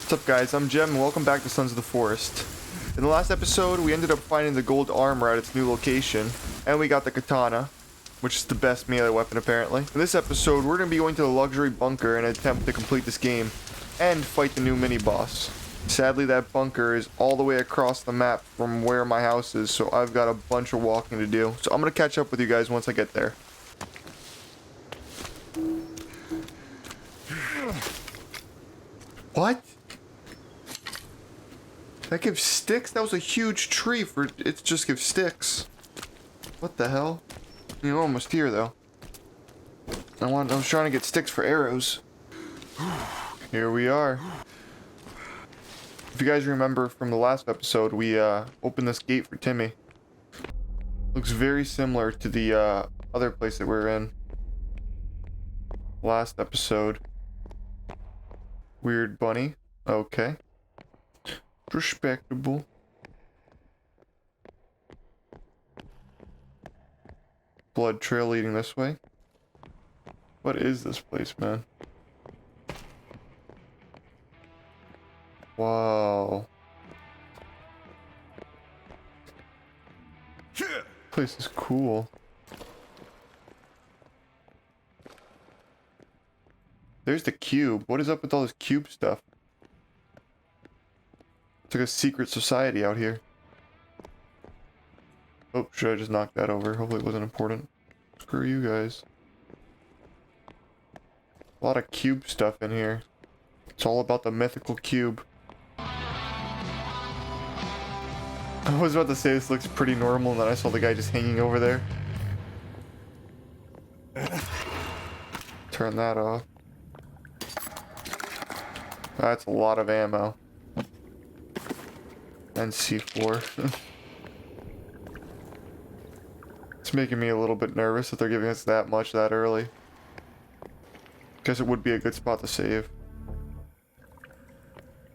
What's up guys, I'm Jem and welcome back to Sons of the Forest. In the last episode, we ended up finding the gold armor at its new location, and we got the katana, which is the best melee weapon apparently. In this episode, we're going to be going to the luxury bunker in an attempt to complete this game, and fight the new mini-boss. Sadly, that bunker is all the way across the map from where my house is, so I've got a bunch of walking to do. So I'm going to catch up with you guys once I get there. What? That gives sticks? That was a huge tree for it to just give sticks. What the hell? You're almost here though. I was trying to get sticks for arrows. Here we are. If you guys remember from the last episode, we opened this gate for Timmy. Looks very similar to the other place that we were in last episode. Weird bunny. Okay. Respectable. Blood trail leading this way. What is this place, man? Wow. This place is cool. There's the cube. What is up with all this cube stuff? It's like a secret society out here. Oh, should I just knock that over? Hopefully it wasn't important. Screw you guys. A lot of cube stuff in here. It's all about the mythical cube. I was about to say this looks pretty normal, and then I saw the guy just hanging over there. Turn that off. That's a lot of ammo. And C4. It's making me a little bit nervous that they're giving us that much that early. Guess it would be a good spot to save.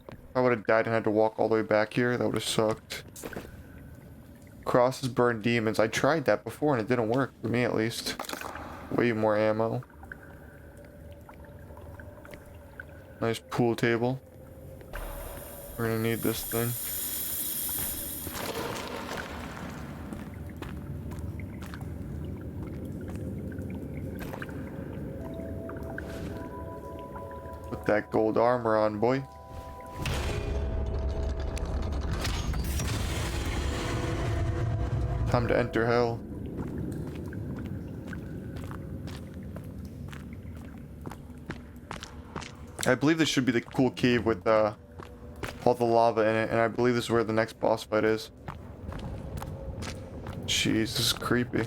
If I would have died and had to walk all the way back here, that would have sucked. Crosses burn demons. I tried that before and it didn't work, for me at least. Way more ammo. Nice pool table. We're gonna need this thing. Put that gold armor on, boy. Time to enter hell. I believe this should be the cool cave with all the lava in it, and I believe this is where the next boss fight is. Jeez, this is creepy.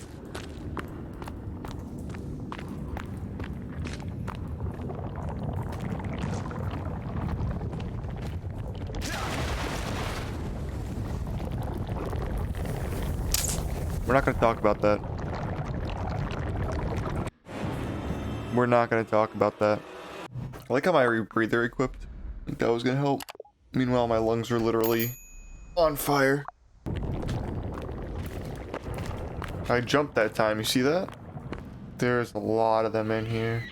We're not gonna talk about that. We're not gonna talk about that. I like how my rebreather equipped. I think that was gonna help. Meanwhile, my lungs are literally on fire. I jumped that time, you see that? There's a lot of them in here.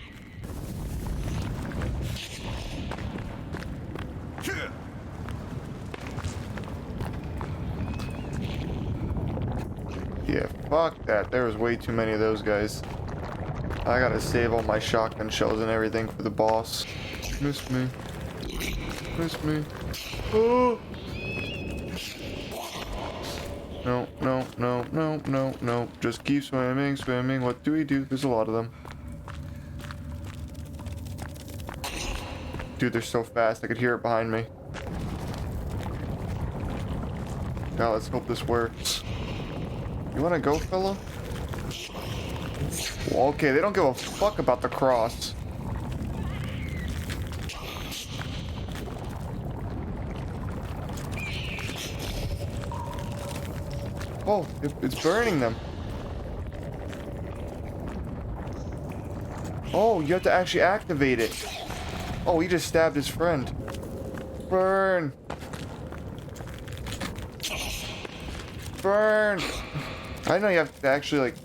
Yeah, fuck that. There was way too many of those guys. I gotta save all my shotgun shells and everything for the boss. Miss me. Miss me. Oh! No, no, no, no, no, no. Just keep swimming, swimming. What do we do? There's a lot of them. Dude, they're so fast. I could hear it behind me. Now let's hope this works. You wanna go, fella? Well, okay, they don't give a fuck about the cross. Oh, it's burning them. Oh, you have to actually activate it. Oh, he just stabbed his friend. Burn. Burn. I know you have to actually, like,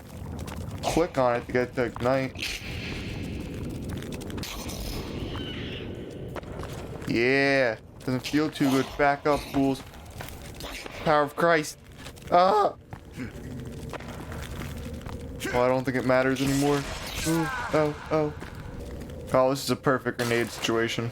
click on it to get it to ignite. Yeah. Doesn't feel too good. Back up, fools. Power of Christ. Ah! Oh, I don't think it matters anymore. Ooh, oh, oh. Oh, this is a perfect grenade situation.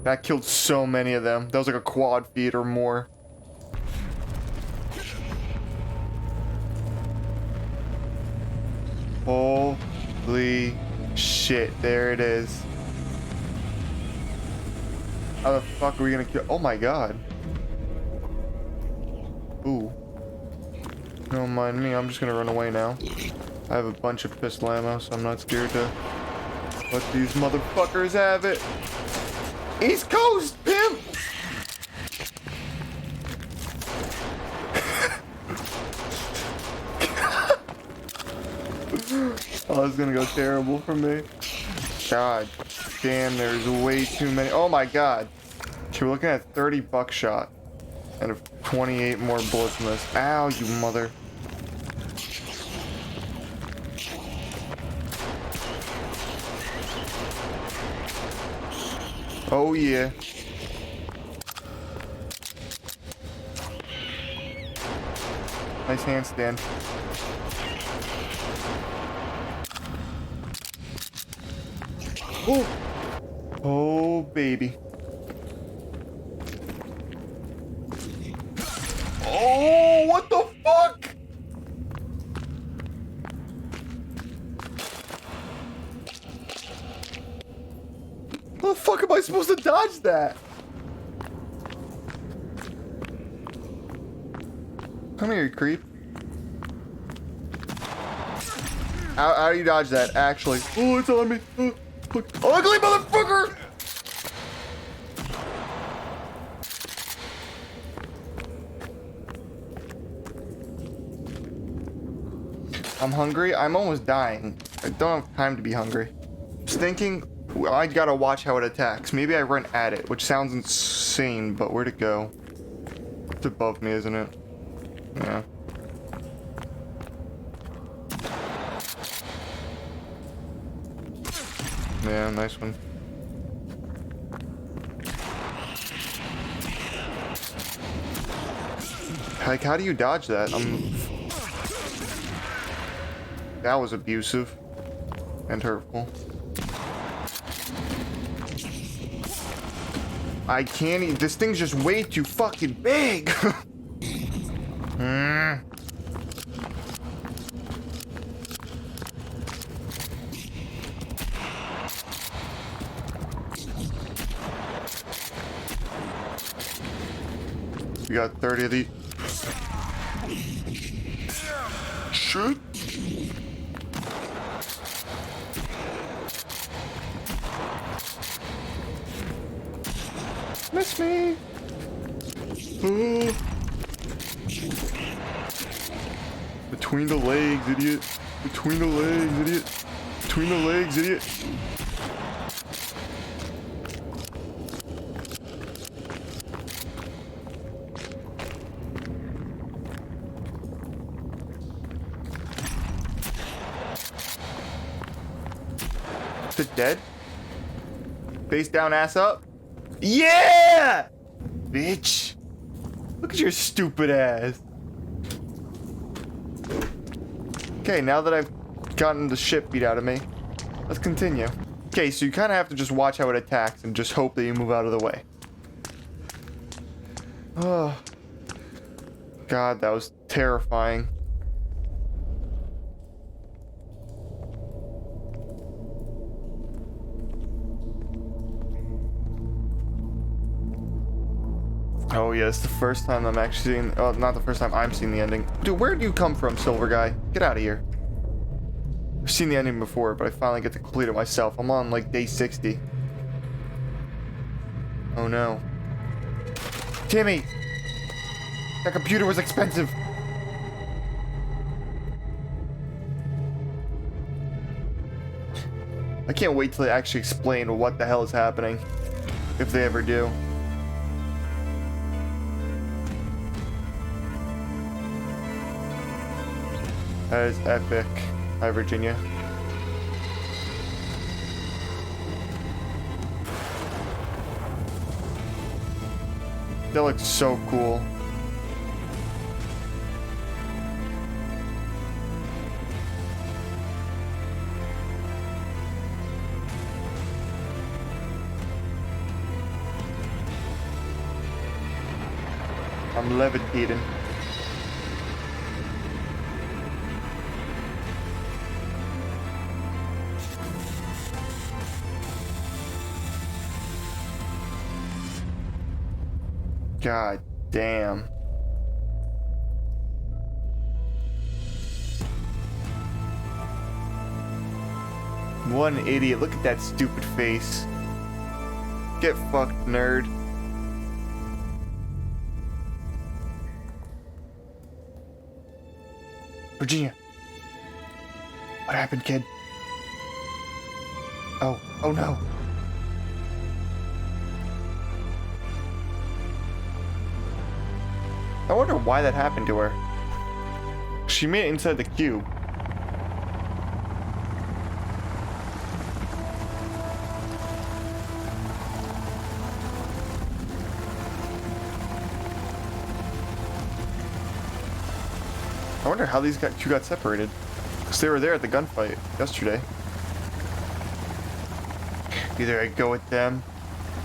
That killed so many of them. That was like a quad feed or more. Holy shit, there it is. How the fuck are we gonna kill? Oh my god. Ooh. Don't mind me, I'm just gonna run away now. I have a bunch of pistol ammo, so I'm not scared to let these motherfuckers have it. East Coast, pimp! Oh, this is gonna go terrible for me. God damn, there's way too many. Oh my god. Okay, we're looking at 30 buckshot and 28 more bullets in this. Ow, you mother. Oh yeah. Nice handstand. Oh! Oh, baby. Oh, what the fuck? How the fuck am I supposed to dodge that? Come here, you creep. How do you dodge that, actually? Oh, it's on me. Oh, ugly motherfucker! I'm hungry. I'm almost dying. I don't have time to be hungry. Just thinking, I gotta watch how it attacks. Maybe I run at it, which sounds insane, but where'd it go? It's above me, isn't it? Yeah. Yeah, nice one. Like, how do you dodge that? That was abusive and hurtful. I can't eat. This thing's just way too fucking big. We got 30 of these. Shit. Miss me. Oh. Between the legs, idiot. Between the legs, idiot. Between the legs, idiot. Is it dead? Face down, ass up. Yeah! Bitch. Look at your stupid ass. Okay, now that I've gotten the shit beat out of me, let's continue. Okay, so you kind of have to just watch how it attacks and just hope that you move out of the way. Oh. God, that was terrifying. Oh yeah, it's the first time I'm actually seeing, oh, not the first time I'm seeing the ending. Dude, where do you come from, Silver Guy? Get out of here. I've seen the ending before, but I finally get to complete it myself. I'm on like day 60. Oh no. Timmy! That computer was expensive. I can't wait till they actually explain what the hell is happening. If they ever do. That is epic. Hi, Virginia. That looks so cool. I'm levitating. God damn. What an idiot. Look at that stupid face. Get fucked, nerd. Virginia. What happened, kid? Oh no. I wonder why that happened to her. She made it inside the cube. I wonder how these two got separated. Because they were there at the gunfight yesterday. Either I go with them,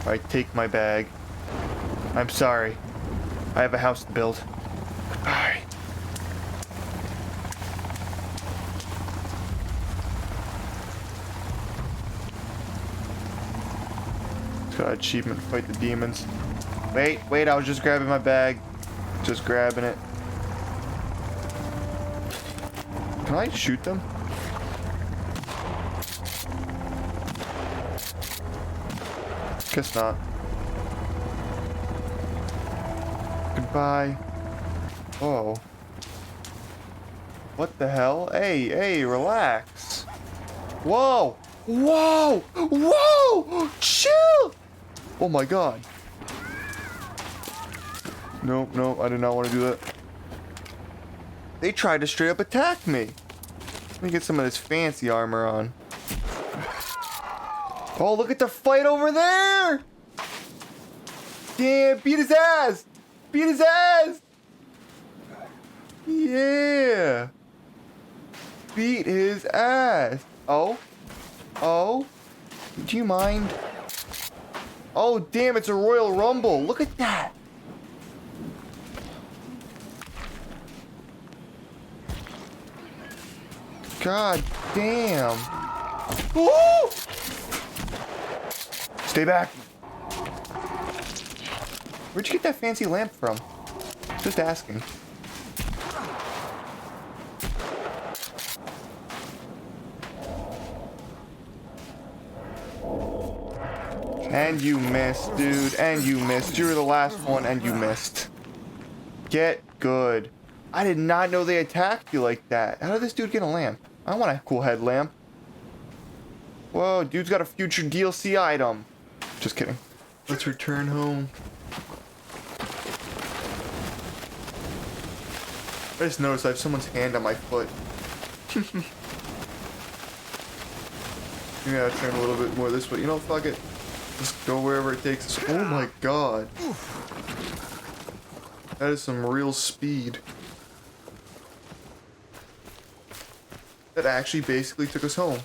or I take my bag. I'm sorry. I have a house to build. Goodbye. It's got an achievement, fight the demons. Wait, I was just grabbing my bag. Just grabbing it. Can I shoot them? Guess not. Goodbye. Oh. What the hell? Hey, relax. Whoa! Whoa! Whoa! Chill! Oh my god. Nope, I did not want to do that. They tried to straight up attack me. Let me get some of this fancy armor on. Oh, look at the fight over there! Damn, beat his ass! Beat his ass! Yeah! Beat his ass! Oh? Do you mind? Oh, damn, it's a Royal Rumble. Look at that! God damn. Woo! Stay back. Where'd you get that fancy lamp from? Just asking. And you missed, dude. And you missed. You were the last one and you missed. Get good. I did not know they attacked you like that. How did this dude get a lamp? I want a cool headlamp. Whoa, dude's got a future DLC item. Just kidding. Let's return home. I just noticed I have someone's hand on my foot. Maybe I'll turn a little bit more this way. You know, fuck it. Just go wherever it takes us. Oh my god. That is some real speed. That actually basically took us home.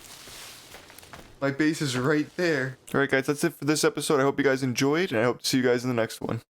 My base is right there. Alright guys, that's it for this episode. I hope you guys enjoyed, and I hope to see you guys in the next one.